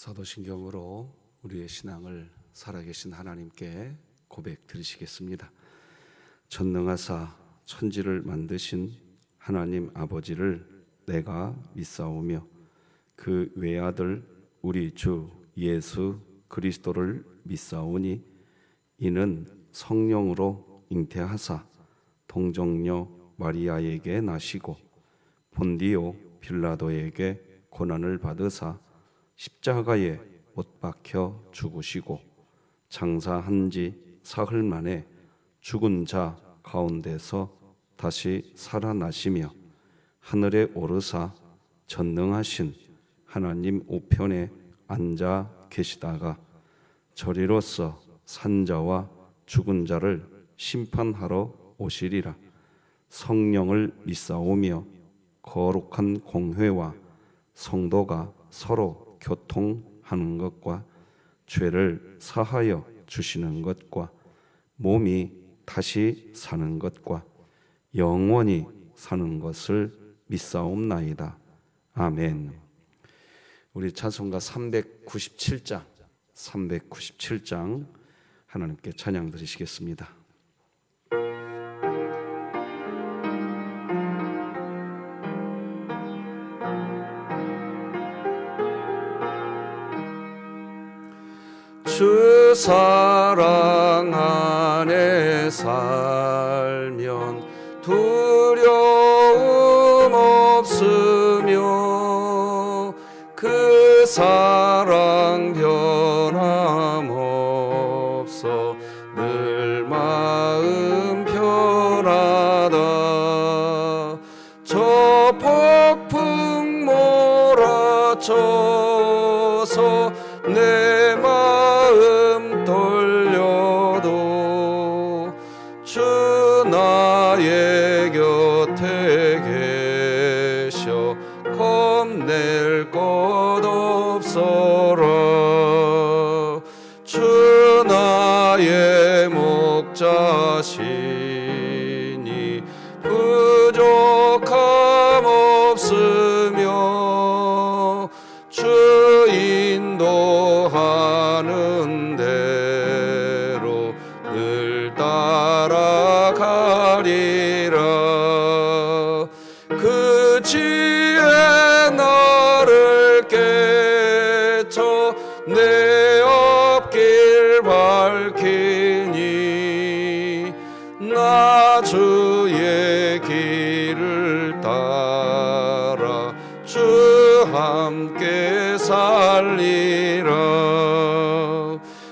사도신경으로 우리의 신앙을 살아계신 하나님께 고백 드리시겠습니다. 전능하사 천지를 만드신 하나님 아버지를 내가 믿사오며 그 외아들 우리 주 예수 그리스도를 믿사오니 이는 성령으로 잉태하사 동정녀 마리아에게 나시고 본디오 빌라도에게 고난을 받으사 십자가에 못 박혀 죽으시고 장사한 지 사흘 만에 죽은 자 가운데서 다시 살아나시며 하늘에 오르사 전능하신 하나님 우편에 앉아 계시다가 저리로서 산자와 죽은 자를 심판하러 오시리라. 성령을 믿사오며 거룩한 공회와 성도가 서로 교통하는 것과 죄를 사하여 주시는 것과 몸이 다시 사는 것과 영원히 사는 것을 믿사옵나이다. 아멘. 우리 찬송가 397장 하나님께 찬양 드리시겠습니다. 주 사랑 안에 살면 두려움 없으며 그 사랑 변함없어 늘 마음 편하다. 저 폭풍 몰아쳐서 내 마음 떨려도 주 나의 곁에 계셔 겁낼 것 없어라. 주 나의 목자시니 부족함 없으며 주 인도하는 대로 늘 따라가리라. 그 지혜 나를 깨쳐 내 앞길 밝히니 나 주의 길을 따라 주 함께 살리라.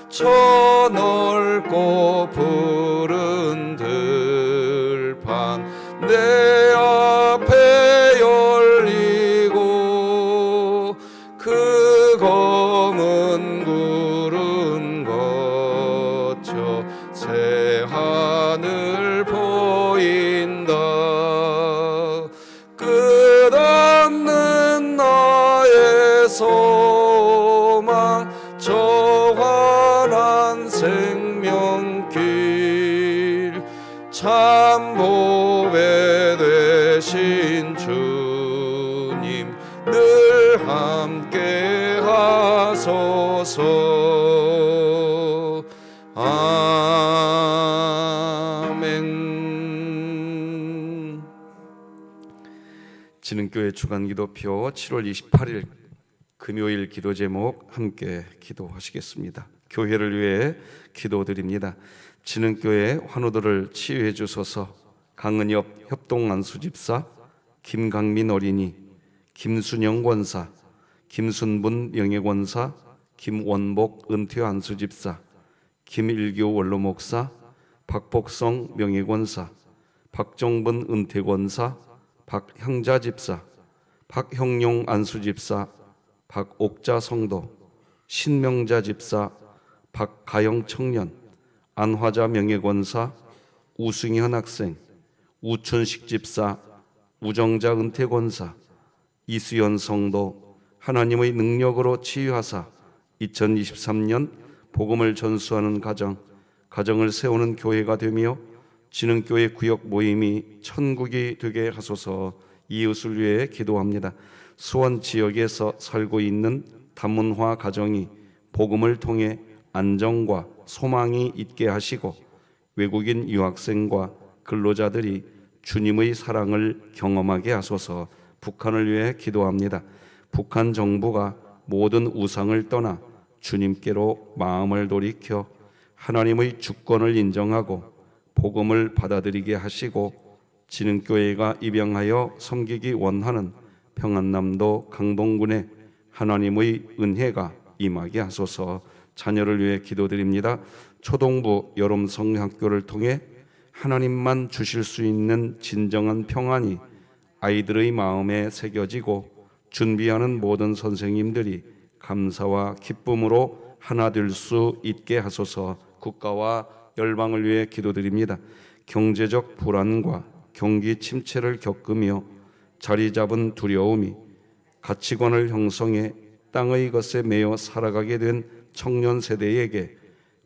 저 넓고 푸른 들판 내 앞에 열리고 그 검은 구름 거쳐 새 하늘 보인다. 끝없는 나의 소망 저 환한 생명길 참 보배 되신 주님 늘 함께 하소서. 아멘. 진흥교회 주간기도표 7월 28일 금요일 기도 제목 함께 기도하시겠습니다. 교회를 위해 기도드립니다. 진흥교회 환우들을 치유해 주소서. 강은엽 협동안수집사, 김강민 어린이, 김순영 권사, 김순분 명예권사, 김원복 은퇴안수집사, 김일교 원로목사, 박복성 명예권사, 박정분 은퇴권사, 박형자집사, 박형용 안수집사, 박옥자 성도, 신명자 집사, 박가영 청년, 안화자 명예권사, 우승현 학생, 우춘식 집사, 우정자 은퇴권사, 이수연 성도 하나님의 능력으로 치유하사 2023년 복음을 전수하는 가정을 세우는 교회가 되며 진흥교회 구역 모임이 천국이 되게 하소서. 이웃을 위해 기도합니다. 수원 지역에서 살고 있는 다문화 가정이 복음을 통해 안정과 소망이 있게 하시고 외국인 유학생과 근로자들이 주님의 사랑을 경험하게 하소서. 북한을 위해 기도합니다. 북한 정부가 모든 우상을 떠나 주님께로 마음을 돌이켜 하나님의 주권을 인정하고 복음을 받아들이게 하시고 진흥교회가 입양하여 섬기기 원하는 평안남도 강동군에 하나님의 은혜가 임하게 하소서. 자녀를 위해 기도드립니다. 초동부 여름성학교를 통해 하나님만 주실 수 있는 진정한 평안이 아이들의 마음에 새겨지고 준비하는 모든 선생님들이 감사와 기쁨으로 하나 될 수 있게 하소서. 국가와 열방을 위해 기도드립니다. 경제적 불안과 경기 침체를 겪으며 자리 잡은 두려움이 가치관을 형성해 땅의 것에 매여 살아가게 된 청년 세대에게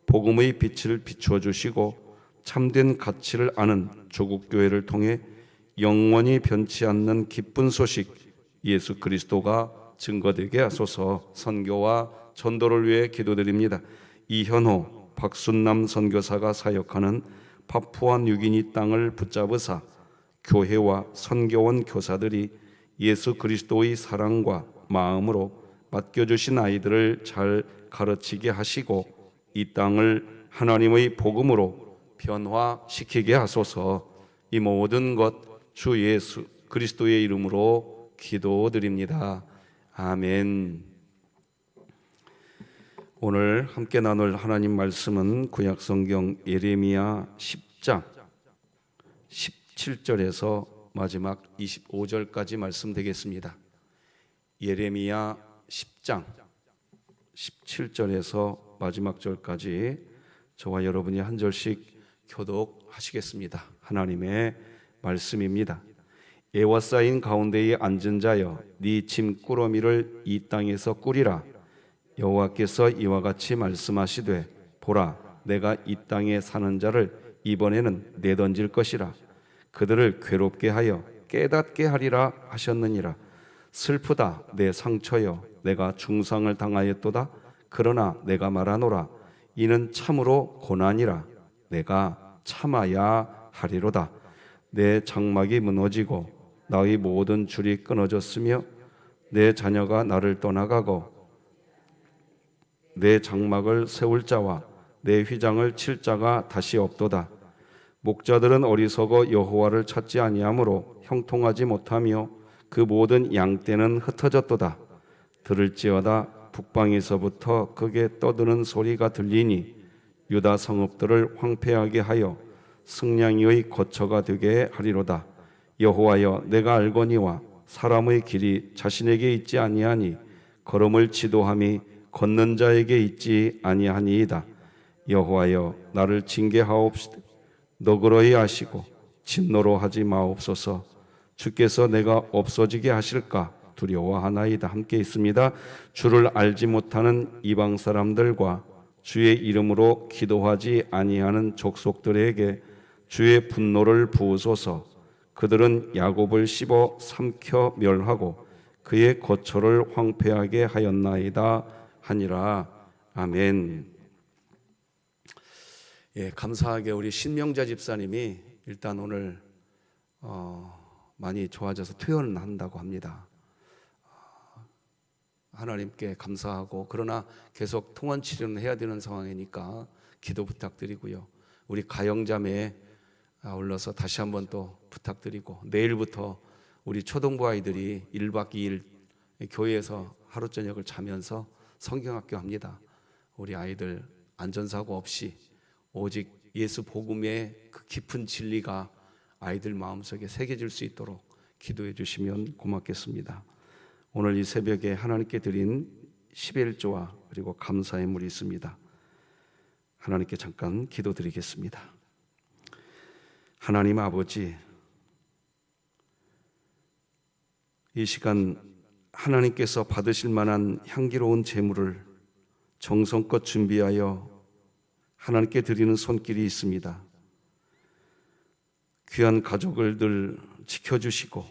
복음의 빛을 비추어 주시고 참된 가치를 아는 조국 교회를 통해 영원히 변치 않는 기쁜 소식 예수 그리스도가 증거되게 하소서. 선교와 전도를 위해 기도드립니다. 이현호, 박순남 선교사가 사역하는 파푸아 뉴기니 땅을 붙잡으사 교회와 선교원 교사들이 예수 그리스도의 사랑과 마음으로 맡겨주신 아이들을 잘 가르치게 하시고 이 땅을 하나님의 복음으로 변화시키게 하소서. 이 모든 것 주 예수 그리스도의 이름으로 기도드립니다. 아멘. 오늘 함께 나눌 하나님 말씀은 구약성경 예레미야 10장 17절에서 마지막 25절까지 말씀 되겠습니다. 예레미야 10장 17절에서 마지막 절까지 저와 여러분이 한 절씩 교독하시겠습니다. 하나님의 말씀입니다. 에워싸인 가운데에 앉은 자여, 네 짐꾸러미를 이 땅에서 꾸리라. 여호와께서 이와 같이 말씀하시되, 보라, 내가 이 땅에 사는 자를 이번에는 내던질 것이라. 그들을 괴롭게 하여 깨닫게 하리라 하셨느니라. 슬프다 내 상처여, 내가 중상을 당하였도다. 그러나 내가 말하노라. 이는 참으로 고난이라. 내가 참아야 하리로다. 내 장막이 무너지고 나의 모든 줄이 끊어졌으며 내 자녀가 나를 떠나가고 내 장막을 세울 자와 내 휘장을 칠 자가 다시 없도다. 목자들은 어리석어 여호와를 찾지 아니하므로 형통하지 못하며 그 모든 양떼는 흩어졌도다. 들을지어다 북방에서부터 크게 떠드는 소리가 들리니 유다 성읍들을 황폐하게 하여 승냥이의 거처가 되게 하리로다. 여호와여, 내가 알거니와 사람의 길이 자신에게 있지 아니하니 걸음을 지도함이 걷는 자에게 있지 아니하니이다. 여호와여, 나를 징계하옵시되 너그러이 하시고 진노로 하지 마옵소서. 주께서 내가 없어지게 하실까 두려워하나이다. 함께 있습니다. 주를 알지 못하는 이방 사람들과 주의 이름으로 기도하지 아니하는 족속들에게 주의 분노를 부으소서. 그들은 야곱을 씹어 삼켜 멸하고 그의 거처를 황폐하게 하였나이다 하니라. 아멘. 예, 감사하게 우리 신명자 집사님이 일단 오늘 많이 좋아져서 퇴원을 한다고 합니다. 하나님께 감사하고, 그러나 계속 통원 치료는 해야 되는 상황이니까 기도 부탁드리고요. 우리 가영자매 올라서 다시 한번 또 부탁드리고, 내일부터 우리 초등부 아이들이 1박 2일 교회에서 하루 저녁을 자면서 성경학교 합니다. 우리 아이들 안전사고 없이 오직 예수 복음의 그 깊은 진리가 아이들 마음속에 새겨질 수 있도록 기도해 주시면 고맙겠습니다. 오늘 이 새벽에 하나님께 드린 11조와 그리고 감사의 물이 있습니다. 하나님께 잠깐 기도드리겠습니다. 하나님 아버지, 이 시간 하나님께서 받으실 만한 향기로운 제물을 정성껏 준비하여 하나님께 드리는 손길이 있습니다. 귀한 가족을 늘 지켜주시고,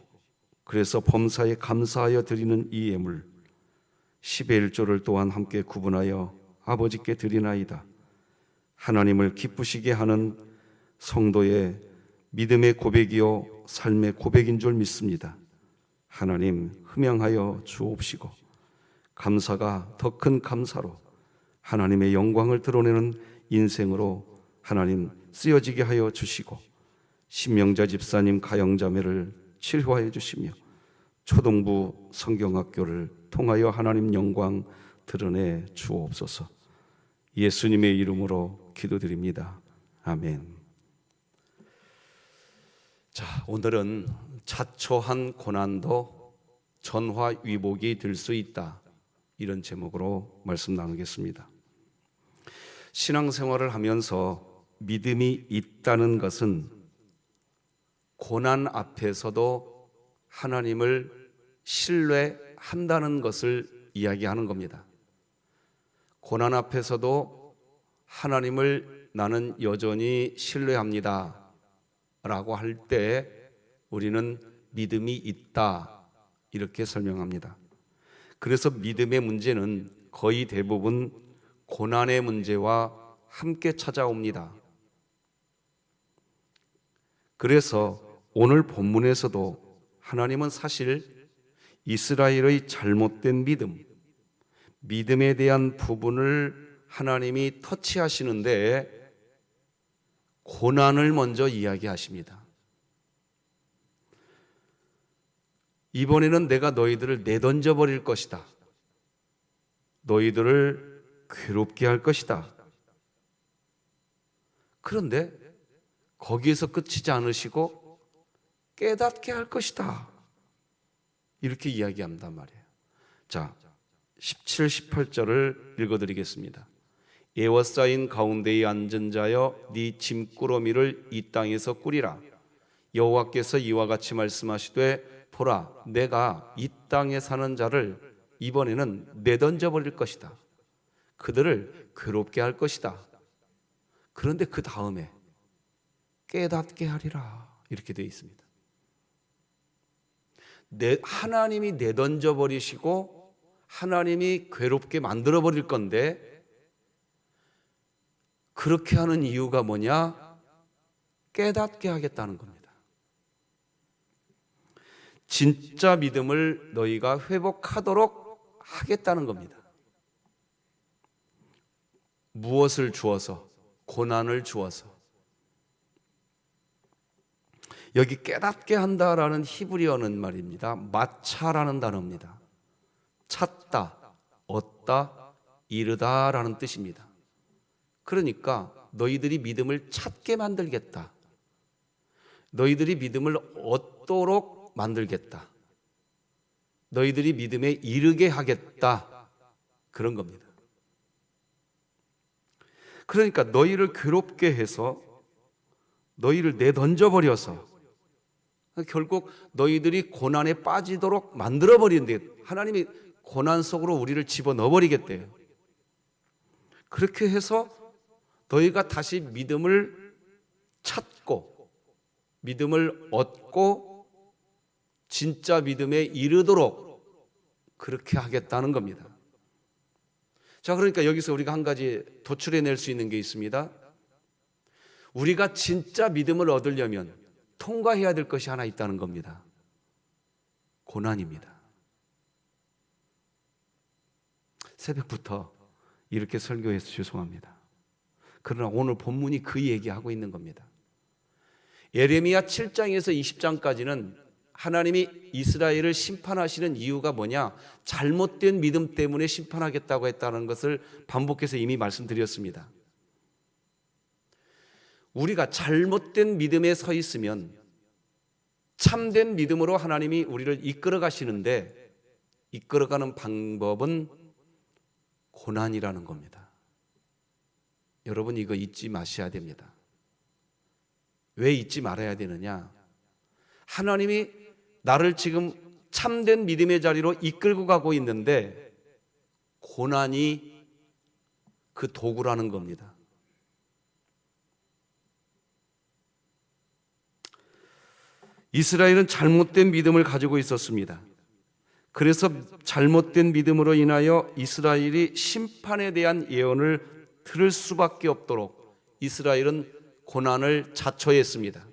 그래서 범사에 감사하여 드리는 이 예물, 10의 1조를 또한 함께 구분하여 아버지께 드리나이다. 하나님을 기쁘시게 하는 성도의 믿음의 고백이요 삶의 고백인 줄 믿습니다. 하나님 흠양하여 주옵시고 감사가 더 큰 감사로 하나님의 영광을 드러내는 인생으로 하나님 쓰여지게 하여 주시고 신명자 집사님 가영자매를 치료하여 주시며 초동부 성경학교를 통하여 하나님 영광 드러내 주옵소서. 예수님의 이름으로 기도드립니다. 아멘. 자, 오늘은 자초한 고난도 전화위복이 될 수 있다, 이런 제목으로 말씀 나누겠습니다. 신앙생활을 하면서 믿음이 있다는 것은 고난 앞에서도 하나님을 신뢰한다는 것을 이야기하는 겁니다. 고난 앞에서도 하나님을 나는 여전히 신뢰합니다 라고 할 때 우리는 믿음이 있다, 이렇게 설명합니다. 그래서 믿음의 문제는 거의 대부분 고난의 문제와 함께 찾아옵니다. 그래서 오늘 본문에서도 하나님은 사실 이스라엘의 잘못된 믿음에 대한 부분을 하나님이 터치하시는데 고난을 먼저 이야기하십니다. 이번에는 내가 너희들을 내던져 버릴 것이다. 너희들을 괴롭게 할 것이다. 그런데 거기에서 끝이지 않으시고 깨닫게 할 것이다, 이렇게 이야기한단 말이에요. 자, 17, 18절을 읽어드리겠습니다. 에워싸인 가운데에 앉은 자여 네 짐꾸러미를 이 땅에서 꾸리라. 여호와께서 이와 같이 말씀하시되 보라, 내가 이 땅에 사는 자를 이번에는 내던져 버릴 것이다. 그들을 괴롭게 할 것이다. 그런데 그 다음에 깨닫게 하리라, 이렇게 되어 있습니다. 하나님이 내던져 버리시고 하나님이 괴롭게 만들어 버릴 건데, 그렇게 하는 이유가 뭐냐? 깨닫게 하겠다는 겁니다. 진짜 믿음을 너희가 회복하도록 하겠다는 겁니다. 무엇을 주어서? 고난을 주어서. 여기 깨닫게 한다라는 히브리어는 말입니다, 마차라는 단어입니다. 찾다, 얻다, 이르다라는 뜻입니다. 그러니까 너희들이 믿음을 찾게 만들겠다, 너희들이 믿음을 얻도록 만들겠다, 너희들이 믿음에 이르게 하겠다, 그런 겁니다. 그러니까 너희를 괴롭게 해서 너희를 내던져버려서 결국 너희들이 고난에 빠지도록 만들어버리는데, 하나님이 고난 속으로 우리를 집어넣어버리겠대요. 그렇게 해서 너희가 다시 믿음을 찾고 믿음을 얻고 진짜 믿음에 이르도록 그렇게 하겠다는 겁니다. 자, 그러니까 여기서 우리가 한 가지 도출해낼 수 있는 게 있습니다. 우리가 진짜 믿음을 얻으려면 통과해야 될 것이 하나 있다는 겁니다. 고난입니다. 새벽부터 이렇게 설교해서 죄송합니다. 그러나 오늘 본문이 그 얘기하고 있는 겁니다. 예레미야 7장에서 20장까지는 하나님이 이스라엘을 심판하시는 이유가 뭐냐? 잘못된 믿음 때문에 심판하겠다고 했다는 것을 반복해서 이미 말씀드렸습니다. 우리가 잘못된 믿음에 서 있으면 참된 믿음으로 하나님이 우리를 이끌어 가시는데, 이끌어가는 방법은 고난이라는 겁니다. 여러분, 이거 잊지 마셔야 됩니다. 왜 잊지 말아야 되느냐? 하나님이 나를 지금 참된 믿음의 자리로 이끌고 가고 있는데 고난이 그 도구라는 겁니다. 이스라엘은 잘못된 믿음을 가지고 있었습니다. 그래서 잘못된 믿음으로 인하여 이스라엘이 심판에 대한 예언을 들을 수밖에 없도록 이스라엘은 고난을 자초했습니다.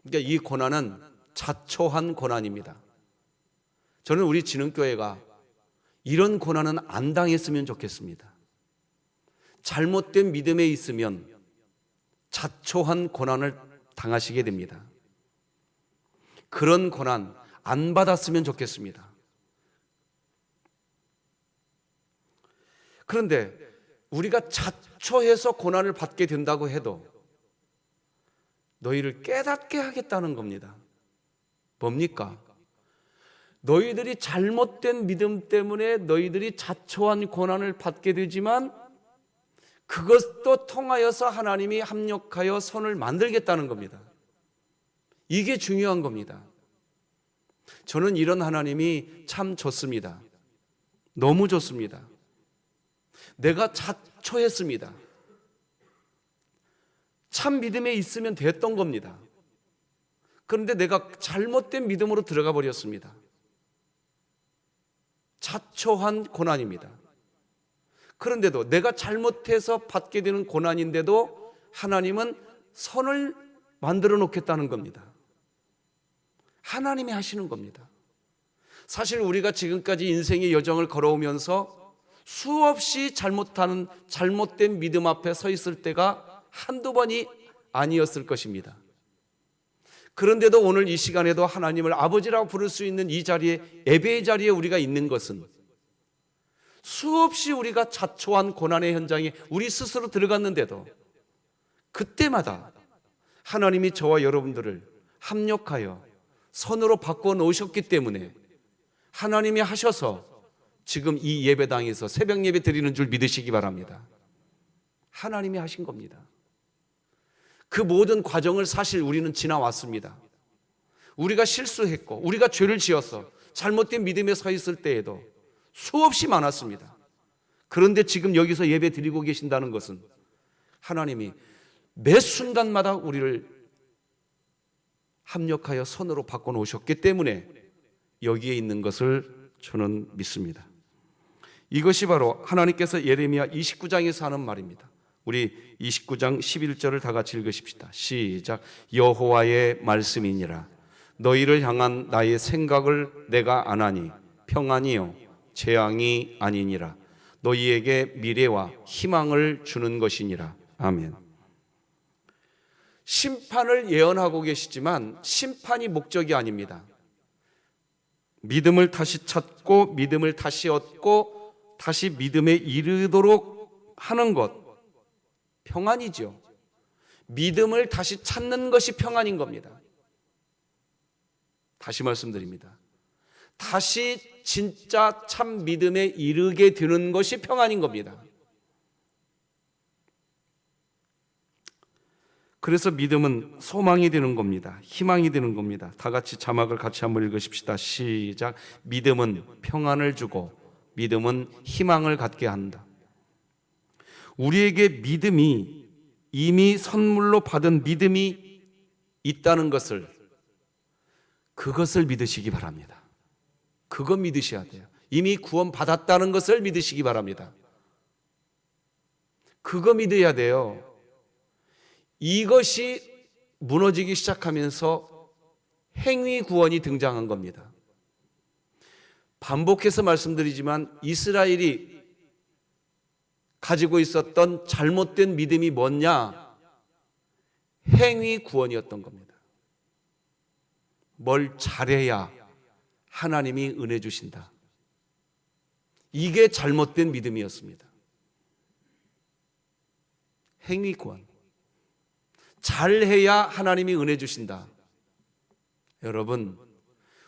그러니까 이 고난은 자초한 고난입니다. 저는 우리 진흥교회가 이런 고난은 안 당했으면 좋겠습니다. 잘못된 믿음에 있으면 자초한 고난을 당하시게 됩니다. 그런 고난 안 받았으면 좋겠습니다. 그런데 우리가 자초해서 고난을 받게 된다고 해도 너희를 깨닫게 하겠다는 겁니다. 뭡니까? 너희들이 잘못된 믿음 때문에 너희들이 자초한 고난을 받게 되지만 그것도 통하여서 하나님이 합력하여 선을 만들겠다는 겁니다. 이게 중요한 겁니다. 저는 이런 하나님이 참 좋습니다. 너무 좋습니다. 내가 자초했습니다. 참 믿음에 있으면 됐던 겁니다. 그런데 내가 잘못된 믿음으로 들어가 버렸습니다. 자초한 고난입니다. 그런데도 내가 잘못해서 받게 되는 고난인데도 하나님은 선을 만들어 놓겠다는 겁니다. 하나님이 하시는 겁니다. 사실 우리가 지금까지 인생의 여정을 걸어오면서 수없이 잘못된 믿음 앞에 서 있을 때가 한두 번이 아니었을 것입니다. 그런데도 오늘 이 시간에도 하나님을 아버지라고 부를 수 있는 이 자리에, 예배의 자리에 우리가 있는 것은 수없이 우리가 자초한 고난의 현장에 우리 스스로 들어갔는데도 그때마다 하나님이 저와 여러분들을 합력하여 선으로 바꿔 놓으셨기 때문에 하나님이 하셔서 지금 이 예배당에서 새벽 예배 드리는 줄 믿으시기 바랍니다. 하나님이 하신 겁니다. 그 모든 과정을 사실 우리는 지나왔습니다. 우리가 실수했고 우리가 죄를 지어서 잘못된 믿음에 서 있을 때에도 수없이 많았습니다. 그런데 지금 여기서 예배 드리고 계신다는 것은 하나님이 매 순간마다 우리를 합력하여 선으로 바꿔놓으셨기 때문에 여기에 있는 것을 저는 믿습니다. 이것이 바로 하나님께서 예레미야 29장에서 하는 말입니다. 우리 29장 11절을 다 같이 읽으십시다. 시작. 여호와의 말씀이니라. 너희를 향한 나의 생각을 내가 아나니 평안이요 재앙이 아니니라. 너희에게 미래와 희망을 주는 것이니라. 아멘. 심판을 예언하고 계시지만 심판이 목적이 아닙니다. 믿음을 다시 찾고 믿음을 다시 얻고 다시 믿음에 이르도록 하는 것, 평안이죠. 믿음을 다시 찾는 것이 평안인 겁니다. 다시 말씀드립니다. 다시 진짜 참 믿음에 이르게 되는 것이 평안인 겁니다. 그래서 믿음은 소망이 되는 겁니다. 희망이 되는 겁니다. 다 같이 자막을 같이 한번 읽으십시다. 시작. 믿음은 평안을 주고 믿음은 희망을 갖게 한다. 우리에게 믿음이, 이미 선물로 받은 믿음이 있다는 것을, 그것을 믿으시기 바랍니다. 그거 믿으셔야 돼요. 이미 구원 받았다는 것을 믿으시기 바랍니다. 그거 믿어야 돼요. 이것이 무너지기 시작하면서 행위 구원이 등장한 겁니다. 반복해서 말씀드리지만 이스라엘이 가지고 있었던 잘못된 믿음이 뭐냐? 행위 구원이었던 겁니다. 뭘 잘해야 하나님이 은혜 주신다. 이게 잘못된 믿음이었습니다. 행위 구원. 잘해야 하나님이 은혜 주신다. 여러분,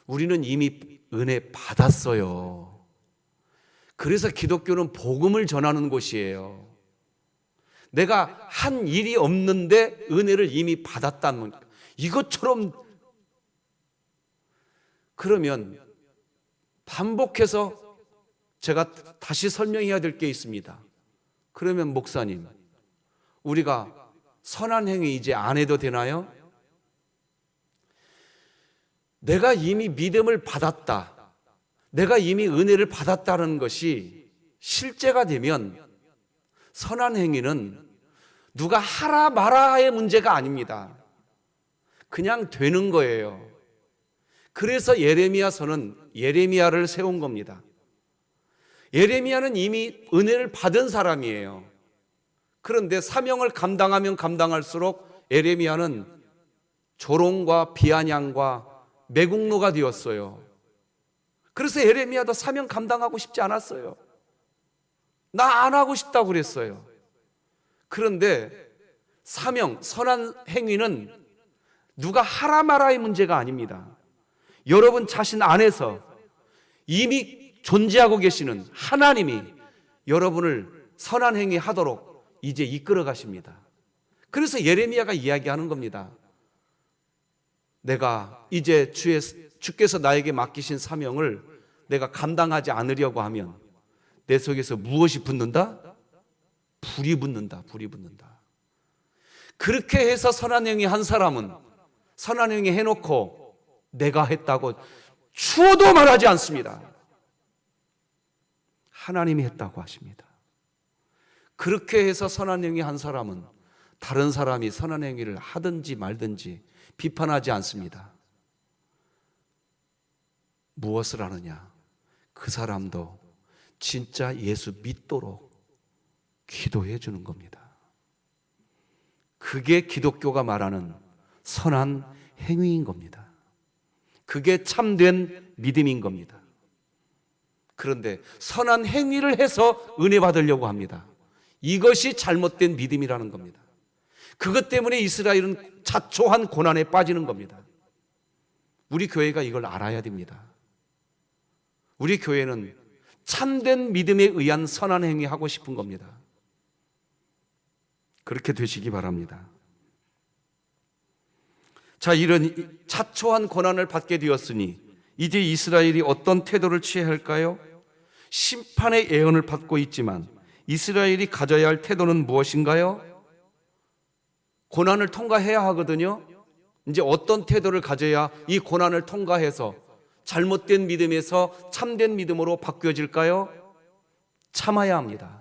우리는 이미 은혜 받았어요. 그래서 기독교는 복음을 전하는 곳이에요. 내가 한 일이 없는데 은혜를 이미 받았다는 것. 이것처럼, 그러면 반복해서 제가 다시 설명해야 될 게 있습니다. 그러면 목사님, 우리가 선한 행위 이제 안 해도 되나요? 내가 이미 믿음을 받았다. 내가 이미 은혜를 받았다는 것이 실제가 되면 선한 행위는 누가 하라 마라의 문제가 아닙니다. 그냥 되는 거예요. 그래서 예레미야서는 예레미야를 세운 겁니다. 예레미야는 이미 은혜를 받은 사람이에요. 그런데 사명을 감당하면 감당할수록 예레미야는 조롱과 비아냥과 매국노가 되었어요. 그래서 예레미야도 사명 감당하고 싶지 않았어요. 나 안 하고 싶다고 그랬어요. 그런데 사명, 선한 행위는 누가 하라 마라의 문제가 아닙니다. 여러분 자신 안에서 이미 존재하고 계시는 하나님이 여러분을 선한 행위 하도록 이제 이끌어 가십니다. 그래서 예레미야가 이야기하는 겁니다. 내가 이제 주께서 나에게 맡기신 사명을 내가 감당하지 않으려고 하면 내 속에서 무엇이 붙는다? 불이 붙는다. 불이 붙는다. 그렇게 해서 선한 행위 한 사람은 선한 행위 해놓고 내가 했다고 추워도 말하지 않습니다. 하나님이 했다고 하십니다. 그렇게 해서 선한 행위 한 사람은 다른 사람이 선한 행위를 하든지 말든지 비판하지 않습니다. 무엇을 하느냐? 그 사람도 진짜 예수 믿도록 기도해 주는 겁니다. 그게 기독교가 말하는 선한 행위인 겁니다. 그게 참된 믿음인 겁니다. 그런데 선한 행위를 해서 은혜 받으려고 합니다. 이것이 잘못된 믿음이라는 겁니다. 그것 때문에 이스라엘은 자초한 고난에 빠지는 겁니다. 우리 교회가 이걸 알아야 됩니다. 우리 교회는 참된 믿음에 의한 선한 행위 하고 싶은 겁니다. 그렇게 되시기 바랍니다. 자, 이런 자초한 고난을 받게 되었으니 이제 이스라엘이 어떤 태도를 취해야 할까요? 심판의 예언을 받고 있지만 이스라엘이 가져야 할 태도는 무엇인가요? 고난을 통과해야 하거든요. 이제 어떤 태도를 가져야 이 고난을 통과해서 잘못된 믿음에서 참된 믿음으로 바뀌어질까요? 참아야 합니다.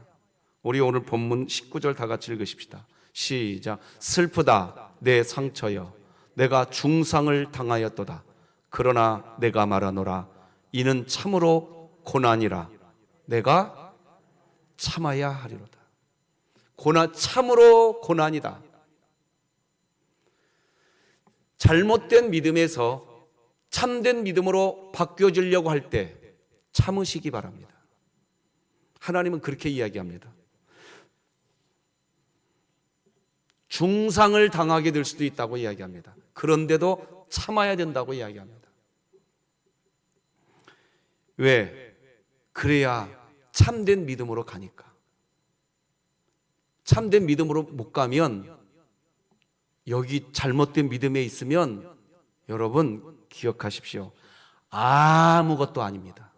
우리 오늘 본문 19절 다 같이 읽으십시다. 시작. 슬프다 내 상처여 내가 중상을 당하였도다. 그러나 내가 말하노라 이는 참으로 고난이라 내가 참아야 하리로다. 참으로 고난이다. 잘못된 믿음에서 참된 믿음으로 바뀌어지려고 할 때 참으시기 바랍니다. 하나님은 그렇게 이야기합니다. 중상을 당하게 될 수도 있다고 이야기합니다. 그런데도 참아야 된다고 이야기합니다. 왜? 그래야 참된 믿음으로 가니까. 참된 믿음으로 못 가면 여기 잘못된 믿음에 있으면 여러분 기억하십시오. 아무것도 아닙니다.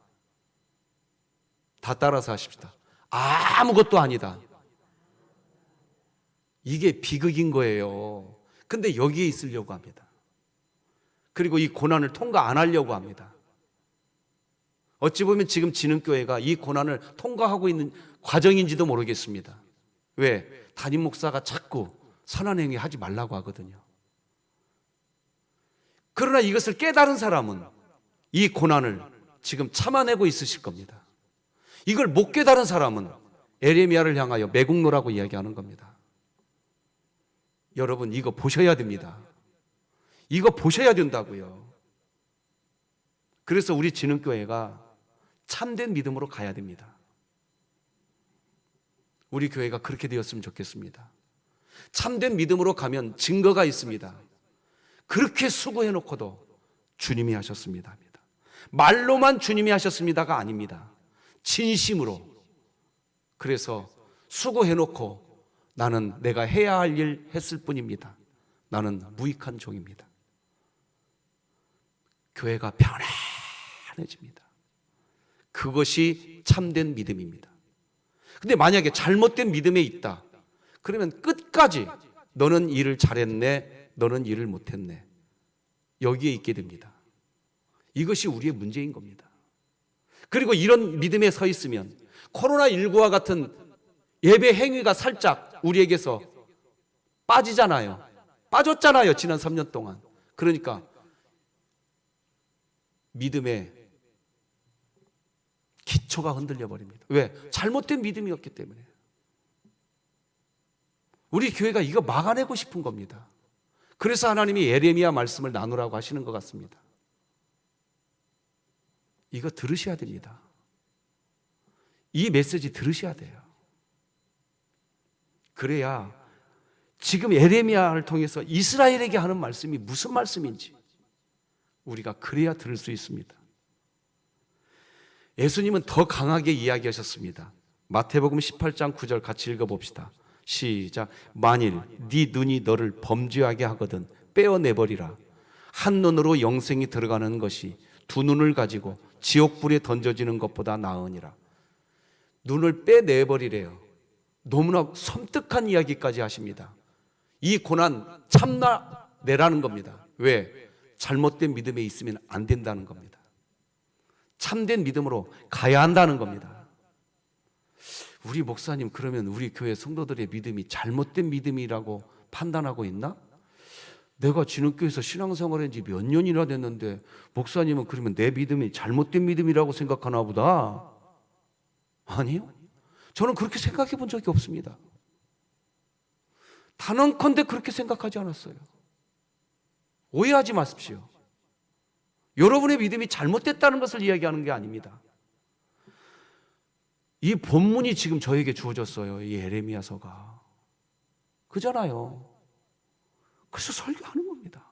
다 따라서 하십시다. 아무것도 아니다. 이게 비극인 거예요. 근데 여기에 있으려고 합니다. 그리고 이 고난을 통과 안 하려고 합니다. 어찌 보면 지금 진흥교회가 이 고난을 통과하고 있는 과정인지도 모르겠습니다. 왜? 담임 목사가 자꾸 선한 행위 하지 말라고 하거든요. 그러나 이것을 깨달은 사람은 이 고난을 지금 참아내고 있으실 겁니다. 이걸 못 깨달은 사람은 예레미야를 향하여 매국노라고 이야기하는 겁니다. 여러분 이거 보셔야 됩니다. 이거 보셔야 된다고요. 그래서 우리 진흥교회가 참된 믿음으로 가야 됩니다. 우리 교회가 그렇게 되었으면 좋겠습니다. 참된 믿음으로 가면 증거가 있습니다. 그렇게 수고해놓고도 주님이 하셨습니다 합니다. 말로만 주님이 하셨습니다가 아닙니다. 진심으로. 그래서 수고해놓고 나는 내가 해야 할 일 했을 뿐입니다. 나는 무익한 종입니다. 교회가 편안해집니다. 그것이 참된 믿음입니다. 근데 만약에 잘못된 믿음에 있다. 그러면 끝까지 너는 일을 잘했네, 너는 일을 못했네. 여기에 있게 됩니다. 이것이 우리의 문제인 겁니다. 그리고 이런 믿음에 서 있으면 코로나19와 같은 예배 행위가 살짝 우리에게서 빠지잖아요. 빠졌잖아요. 지난 3년 동안. 그러니까 믿음의 기초가 흔들려 버립니다. 왜? 잘못된 믿음이었기 때문에. 우리 교회가 이거 막아내고 싶은 겁니다. 그래서 하나님이 예레미야 말씀을 나누라고 하시는 것 같습니다. 이거 들으셔야 됩니다. 이 메시지 들으셔야 돼요. 그래야 지금 예레미야를 통해서 이스라엘에게 하는 말씀이 무슨 말씀인지 우리가 그래야 들을 수 있습니다. 예수님은 더 강하게 이야기하셨습니다. 마태복음 18장 9절 같이 읽어봅시다. 시작. 만일 네 눈이 너를 범죄하게 하거든 빼어내버리라. 한 눈으로 영생이 들어가는 것이 두 눈을 가지고 지옥불에 던져지는 것보다 나으니라. 눈을 빼내버리래요. 너무나 섬뜩한 이야기까지 하십니다. 이 고난 참나내라는 겁니다. 왜? 잘못된 믿음에 있으면 안 된다는 겁니다. 참된 믿음으로 가야 한다는 겁니다. 우리 목사님, 그러면 우리 교회 성도들의 믿음이 잘못된 믿음이라고 판단하고 있나? 내가 진흥교회에서 신앙생활한 지 몇 년이나 됐는데 목사님은 그러면 내 믿음이 잘못된 믿음이라고 생각하나 보다. 아니요, 저는 그렇게 생각해 본 적이 없습니다. 단언컨대 그렇게 생각하지 않았어요. 오해하지 마십시오. 여러분의 믿음이 잘못됐다는 것을 이야기하는 게 아닙니다. 이 본문이 지금 저에게 주어졌어요. 이 예레미야서가. 그잖아요. 그래서 설교하는 겁니다.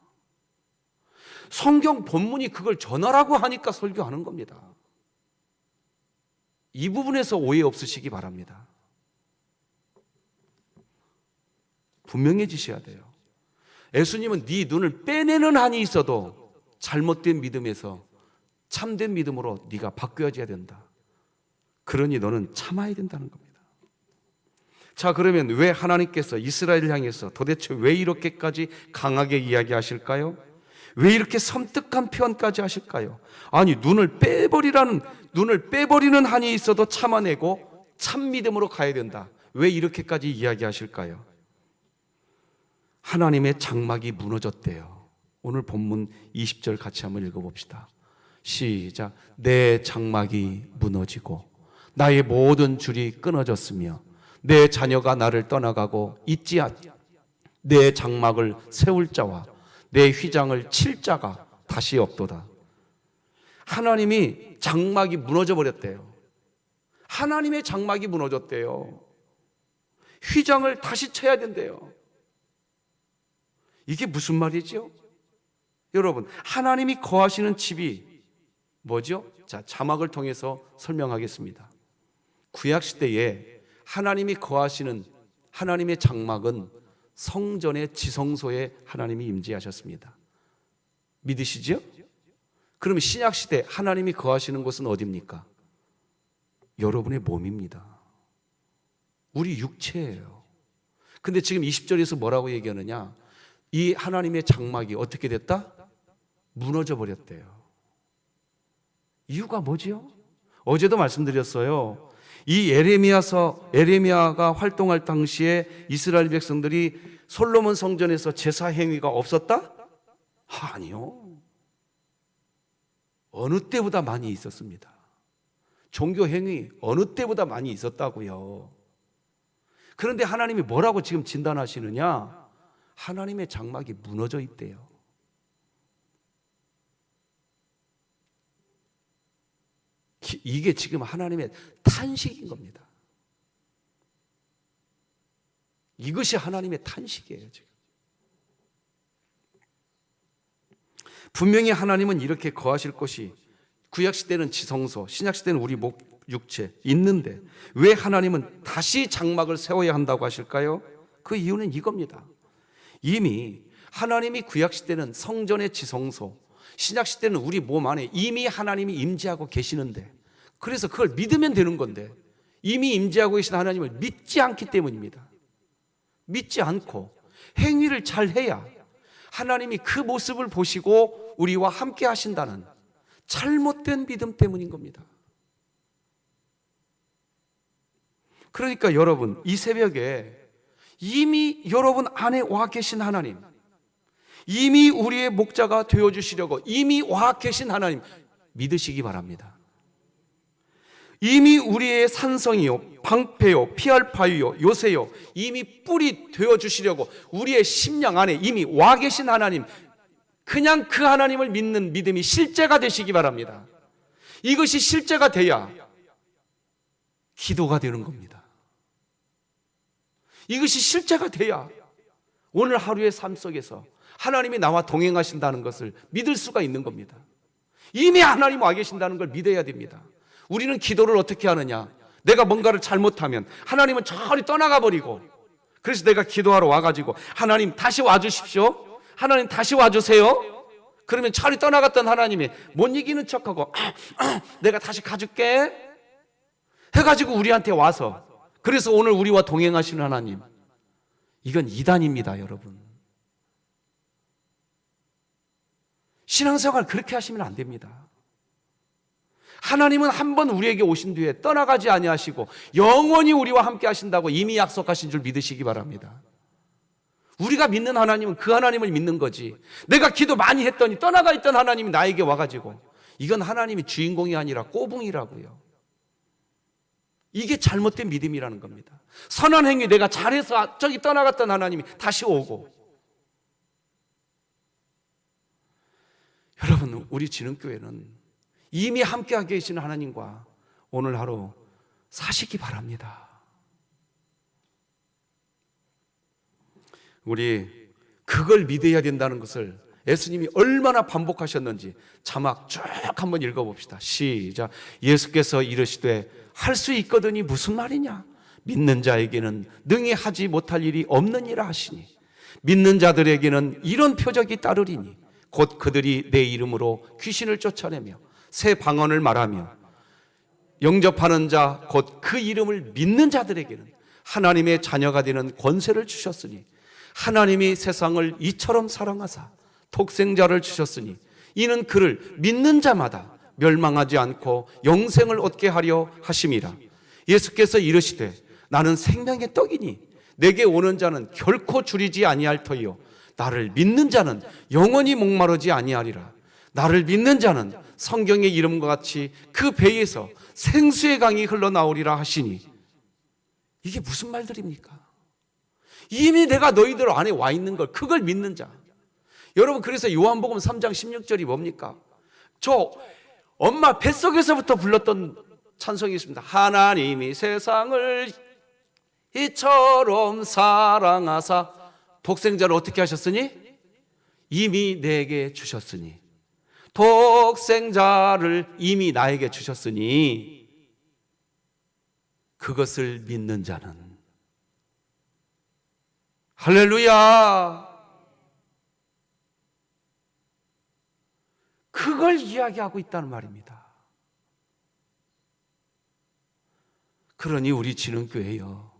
성경 본문이 그걸 전하라고 하니까 설교하는 겁니다. 이 부분에서 오해 없으시기 바랍니다. 분명해지셔야 돼요. 예수님은 네 눈을 빼내는 한이 있어도 잘못된 믿음에서 참된 믿음으로 네가 바뀌어져야 된다. 그러니 너는 참아야 된다는 겁니다. 자, 그러면 왜 하나님께서 이스라엘을 향해서 도대체 왜 이렇게까지 강하게 이야기하실까요? 왜 이렇게 섬뜩한 표현까지 하실까요? 아니, 눈을 빼버리는 한이 있어도 참아내고 참 믿음으로 가야 된다. 왜 이렇게까지 이야기하실까요? 하나님의 장막이 무너졌대요. 오늘 본문 20절 같이 한번 읽어봅시다. 시작. 내 장막이 무너지고 나의 모든 줄이 끊어졌으며 내 자녀가 나를 떠나가고 있지 않. 내 장막을 세울 자와 내 휘장을 칠 자가 다시 없도다. 하나님이 장막이 무너져 버렸대요. 하나님의 장막이 무너졌대요. 휘장을 다시 쳐야 된대요. 이게 무슨 말이죠? 여러분, 하나님이 거하시는 집이 뭐죠? 자, 자막을 통해서 설명하겠습니다. 구약시대에 하나님이 거하시는 하나님의 장막은 성전의 지성소에 하나님이 임재하셨습니다. 믿으시죠? 그럼 신약시대 하나님이 거하시는 곳은 어디입니까? 여러분의 몸입니다. 우리 육체예요. 근데 지금 20절에서 뭐라고 얘기하느냐? 이 하나님의 장막이 어떻게 됐다? 무너져 버렸대요. 이유가 뭐지요? 어제도 말씀드렸어요. 이 예레미야가 활동할 당시에 이스라엘 백성들이 솔로몬 성전에서 제사 행위가 없었다? 아니요. 어느 때보다 많이 있었습니다. 종교 행위 어느 때보다 많이 있었다고요. 그런데 하나님이 뭐라고 지금 진단하시느냐? 하나님의 장막이 무너져 있대요. 이게 지금 하나님의 탄식인 겁니다. 이것이 하나님의 탄식이에요, 지금. 분명히 하나님은 이렇게 거하실 곳이 구약시대는 지성소, 신약시대는 우리 육체 있는데 왜 하나님은 다시 장막을 세워야 한다고 하실까요? 그 이유는 이겁니다. 이미 하나님이 구약시대는 성전의 지성소, 신약시대는 우리 몸 안에 이미 하나님이 임재하고 계시는데, 그래서 그걸 믿으면 되는 건데 이미 임재하고 계신 하나님을 믿지 않기 때문입니다. 믿지 않고 행위를 잘 해야 하나님이 그 모습을 보시고 우리와 함께 하신다는 잘못된 믿음 때문인 겁니다. 그러니까 여러분, 이 새벽에 이미 여러분 안에 와 계신 하나님, 이미 우리의 목자가 되어주시려고 이미 와 계신 하나님 믿으시기 바랍니다. 이미 우리의 산성이요, 방패요, 피할 바위요, 요새요, 이미 뿔이 되어주시려고 우리의 심령 안에 이미 와 계신 하나님, 그냥 그 하나님을 믿는 믿음이 실제가 되시기 바랍니다. 이것이 실제가 돼야 기도가 되는 겁니다. 이것이 실제가 돼야 오늘 하루의 삶 속에서 하나님이 나와 동행하신다는 것을 믿을 수가 있는 겁니다. 이미 하나님 와 계신다는 걸 믿어야 됩니다. 우리는 기도를 어떻게 하느냐? 내가 뭔가를 잘못하면 하나님은 저리 떠나가 버리고, 그래서 내가 기도하러 와가지고 하나님 다시 와주십시오, 하나님 다시 와주세요. 그러면 저리 떠나갔던 하나님이 못 이기는 척하고 내가 다시 가줄게 해가지고 우리한테 와서, 그래서 오늘 우리와 동행하시는 하나님, 이건 이단입니다. 여러분, 신앙생활 그렇게 하시면 안 됩니다. 하나님은 한 번 우리에게 오신 뒤에 떠나가지 아니하시고 영원히 우리와 함께 하신다고 이미 약속하신 줄 믿으시기 바랍니다. 우리가 믿는 하나님은 그 하나님을 믿는 거지, 내가 기도 많이 했더니 떠나가 있던 하나님이 나에게 와가지고, 이건 하나님이 주인공이 아니라 꼬붕이라고요. 이게 잘못된 믿음이라는 겁니다. 선한 행위 내가 잘해서 저기 떠나갔던 하나님이 다시 오고. 여러분, 우리 진흥교회는 이미 함께하고 계시는 하나님과 오늘 하루 사시기 바랍니다. 우리 그걸 믿어야 된다는 것을 예수님이 얼마나 반복하셨는지 자막 쭉 한번 읽어봅시다. 시작. 예수께서 이르시되 할 수 있거든이 무슨 말이냐? 믿는 자에게는 능히 하지 못할 일이 없느니라 하시니 믿는 자들에게는 이런 표적이 따르리니 곧 그들이 내 이름으로 귀신을 쫓아내며 새 방언을 말하며 영접하는 자 곧 그 이름을 믿는 자들에게는 하나님의 자녀가 되는 권세를 주셨으니 하나님이 세상을 이처럼 사랑하사 독생자를 주셨으니 이는 그를 믿는 자마다 멸망하지 않고 영생을 얻게 하려 하심이라. 예수께서 이르시되 나는 생명의 떡이니 내게 오는 자는 결코 줄이지 아니할 터이요 나를 믿는 자는 영원히 목마르지 아니하리라. 나를 믿는 자는 성경의 이름과 같이 그 배에서 생수의 강이 흘러나오리라 하시니, 이게 무슨 말들입니까? 이미 내가 너희들 안에 와 있는 걸, 그걸 믿는 자. 여러분, 그래서 요한복음 3장 16절이 뭡니까? 저 엄마 뱃속에서부터 불렀던 찬송이 있습니다. 하나님이 세상을 이처럼 사랑하사 독생자를 어떻게 하셨으니? 이미 내게 주셨으니, 독생자를 이미 나에게 주셨으니 그것을 믿는 자는, 할렐루야, 그걸 이야기하고 있다는 말입니다. 그러니 우리 진흥교회요,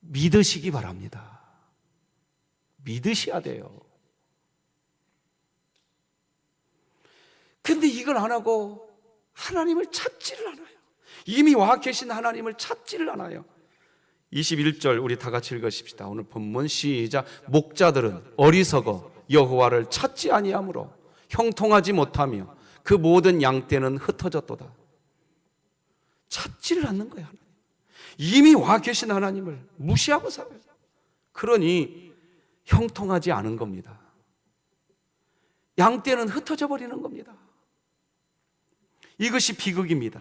믿으시기 바랍니다. 믿으셔야 돼요. 근데 이걸 안 하고 하나님을 찾지를 않아요. 이미 와 계신 하나님을 찾지를 않아요. 21절 우리 다 같이 읽으십시다. 오늘 본문 시작. 목자들은 어리석어 여호와를 찾지 아니하므로 형통하지 못하며 그 모든 양떼는 흩어졌도다. 찾지를 않는 거예요. 하나님. 이미 와 계신 하나님을 무시하고 살아요. 그러니 형통하지 않은 겁니다. 양떼는 흩어져 버리는 겁니다. 이것이 비극입니다.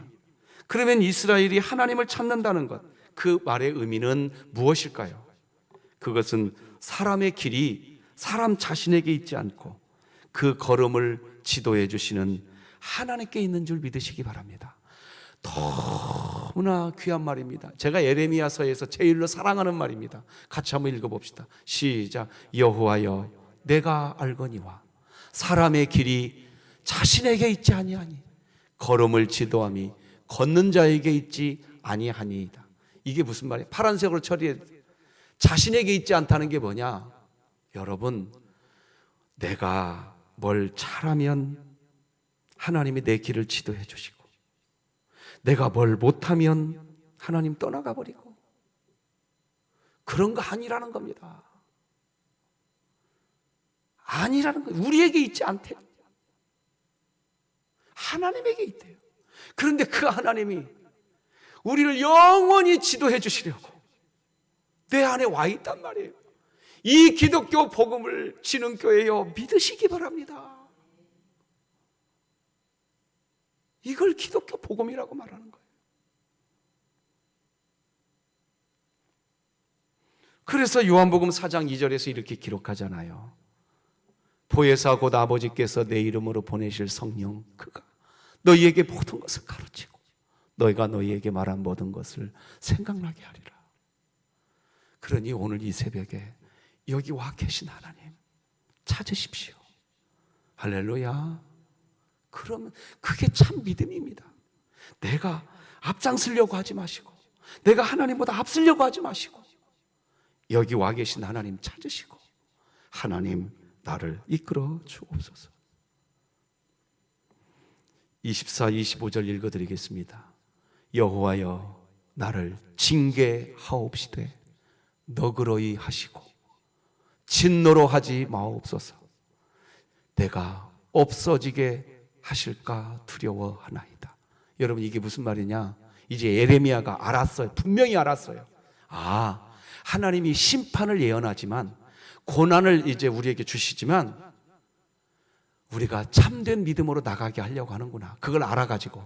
그러면 이스라엘이 하나님을 찾는다는 것, 그 말의 의미는 무엇일까요? 그것은 사람의 길이 사람 자신에게 있지 않고 그 걸음을 지도해 주시는 하나님께 있는 줄 믿으시기 바랍니다. 너무나 귀한 말입니다. 제가 예레미야서에서 제일로 사랑하는 말입니다. 같이 한번 읽어봅시다. 시작. 여호와여 내가 알거니와 사람의 길이 자신에게 있지 아니하니 걸음을 지도함이 걷는 자에게 있지 아니하니이다. 이게 무슨 말이에요? 파란색으로 처리해. 자신에게 있지 않다는 게 뭐냐? 여러분, 내가 뭘 잘하면 하나님이 내 길을 지도해 주시고, 내가 뭘 못하면 하나님 떠나가 버리고. 그런 거 아니라는 겁니다. 아니라는 거예요. 우리에게 있지 않대요. 하나님에게 있대요. 그런데 그 하나님이 우리를 영원히 지도해 주시려고 내 안에 와 있단 말이에요. 이 기독교 복음을 진흥교회여 믿으시기 바랍니다. 이걸 기독교 복음이라고 말하는 거예요. 그래서 요한복음 4장 2절에서 이렇게 기록하잖아요. 보혜사 곧 아버지께서 내 이름으로 보내실 성령, 그가 너희에게 모든 것을 가르치고 너희가 너희에게 말한 모든 것을 생각나게 하리라. 그러니 오늘 이 새벽에 여기 와 계신 하나님 찾으십시오. 할렐루야. 그러면 그게 참 믿음입니다. 내가 앞장서려고 하지 마시고, 내가 하나님보다 앞서려고 하지 마시고, 여기 와 계신 하나님 찾으시고, 하나님 나를 이끌어 주옵소서. 24, 25절 읽어드리겠습니다. 여호와여 나를 징계하옵시되 너그러이 하시고 진노로 하지 마옵소서. 내가 없어지게 하실까 두려워하나이다. 여러분 이게 무슨 말이냐? 이제 예레미야가 알았어요. 분명히 알았어요. 아, 하나님이 심판을 예언하지만 고난을 이제 우리에게 주시지만 우리가 참된 믿음으로 나가게 하려고 하는구나. 그걸 알아가지고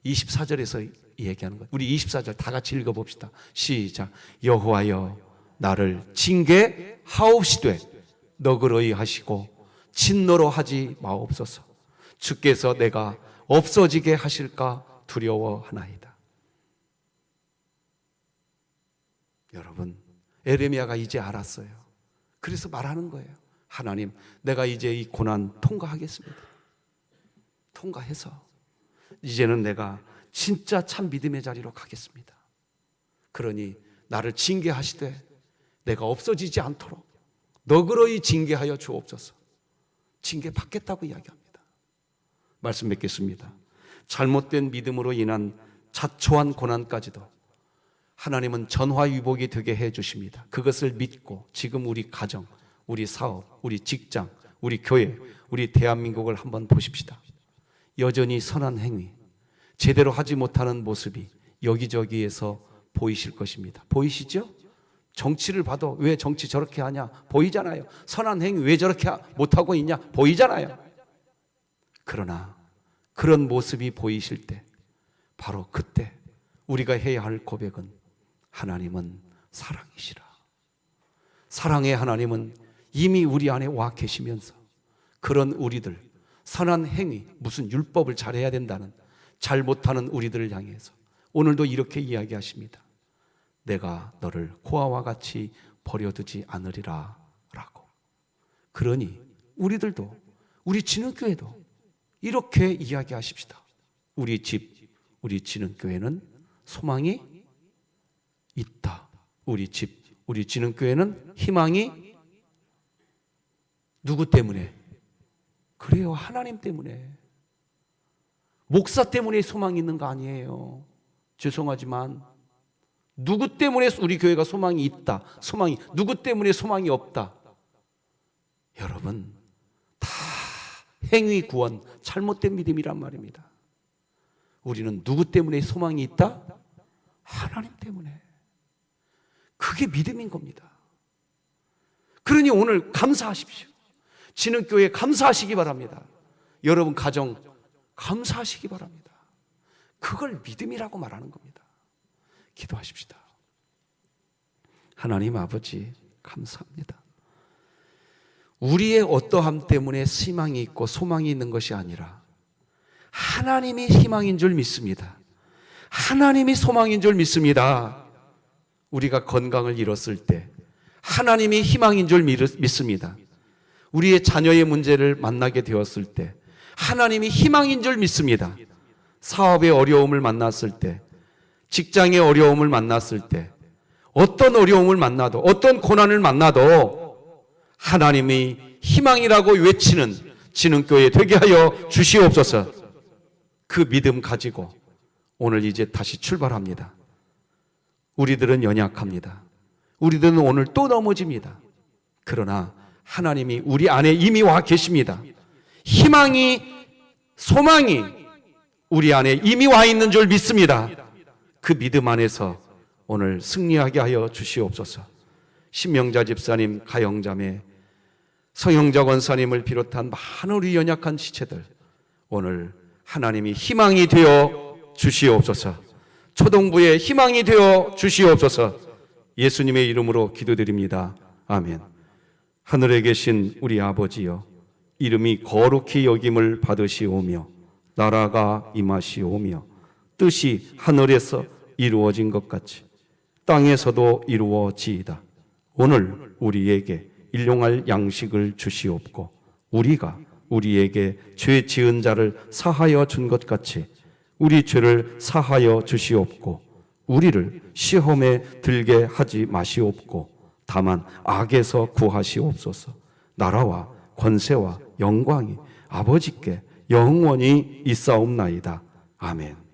24절에서 얘기하는 거예요. 우리 24절 다 같이 읽어봅시다. 시작. 여호와여 나를 징계하옵시되 너그러이 하시고 진노로 하지 마옵소서. 주께서 내가 없어지게 하실까 두려워하나이다. 여러분 예레미야가 이제 알았어요. 그래서 말하는 거예요. 하나님, 내가 이제 이 고난 통과하겠습니다. 통과해서 이제는 내가 진짜 참 믿음의 자리로 가겠습니다. 그러니 나를 징계하시되 내가 없어지지 않도록 너그러이 징계하여 주옵소서. 징계 받겠다고 이야기합니다. 말씀 맺겠습니다. 잘못된 믿음으로 인한 자초한 고난까지도 하나님은 전화위복이 되게 해 주십니다. 그것을 믿고 지금 우리 가정, 우리 사업, 우리 직장, 우리 교회, 우리 대한민국을 한번 보십시다. 여전히 선한 행위, 제대로 하지 못하는 모습이 여기저기에서 보이실 것입니다. 보이시죠? 정치를 봐도 왜 정치 저렇게 하냐? 보이잖아요. 선한 행위 왜 저렇게 못하고 있냐? 보이잖아요. 그러나 그런 모습이 보이실 때 바로 그때 우리가 해야 할 고백은 하나님은 사랑이시라. 사랑의 하나님은 이미 우리 안에 와 계시면서 그런 우리들, 선한 행위, 무슨 율법을 잘해야 된다는 잘못하는 우리들을 향해서 오늘도 이렇게 이야기하십니다. 내가 너를 고아와 같이 버려두지 않으리라 라고. 그러니 우리들도, 우리 진흥교회도 이렇게 이야기하십시다. 우리 집, 우리 진흥교회는 소망이 있다. 우리 집, 우리 진흥교회는 희망이 누구 때문에? 그래요, 하나님 때문에. 목사 때문에 소망이 있는 거 아니에요. 죄송하지만 누구 때문에 우리 교회가 소망이 있다, 소망이, 누구 때문에 소망이 없다? 여러분 다 행위 구원, 잘못된 믿음이란 말입니다. 우리는 누구 때문에 소망이 있다? 하나님 때문에. 그게 믿음인 겁니다. 그러니 오늘 감사하십시오. 진흥교회 감사하시기 바랍니다. 여러분 가정 감사하시기 바랍니다. 그걸 믿음이라고 말하는 겁니다. 기도하십시다. 하나님 아버지 감사합니다. 우리의 어떠함 때문에 희망이 있고 소망이 있는 것이 아니라 하나님이 희망인 줄 믿습니다. 하나님이 소망인 줄 믿습니다. 우리가 건강을 잃었을 때 하나님이 희망인 줄 믿습니다. 우리의 자녀의 문제를 만나게 되었을 때 하나님이 희망인 줄 믿습니다. 사업의 어려움을 만났을 때, 직장의 어려움을 만났을 때, 어떤 어려움을 만나도, 어떤 고난을 만나도 하나님이 희망이라고 외치는 진흥교회 되게 하여 주시옵소서. 그 믿음 가지고 오늘 이제 다시 출발합니다. 우리들은 연약합니다. 우리들은 오늘 또 넘어집니다. 그러나 하나님이 우리 안에 이미 와 계십니다. 희망이, 소망이 우리 안에 이미 와 있는 줄 믿습니다. 그 믿음 안에서 오늘 승리하게 하여 주시옵소서. 신명자 집사님, 가영자매, 성영자 권사님을 비롯한 많은 우리 연약한 지체들, 오늘 하나님이 희망이 되어 주시옵소서. 초동부의 희망이 되어 주시옵소서. 예수님의 이름으로 기도드립니다. 아멘. 하늘에 계신 우리 아버지여, 이름이 거룩히 여김을 받으시오며 나라가 임하시오며 뜻이 하늘에서 이루어진 것 같이 땅에서도 이루어지이다. 오늘 우리에게 일용할 양식을 주시옵고 우리가 우리에게 죄 지은 자를 사하여 준 것 같이 우리 죄를 사하여 주시옵고 우리를 시험에 들게 하지 마시옵고 다만 악에서 구하시옵소서. 나라와 권세와 영광이 아버지께 영원히 있사옵나이다. 아멘.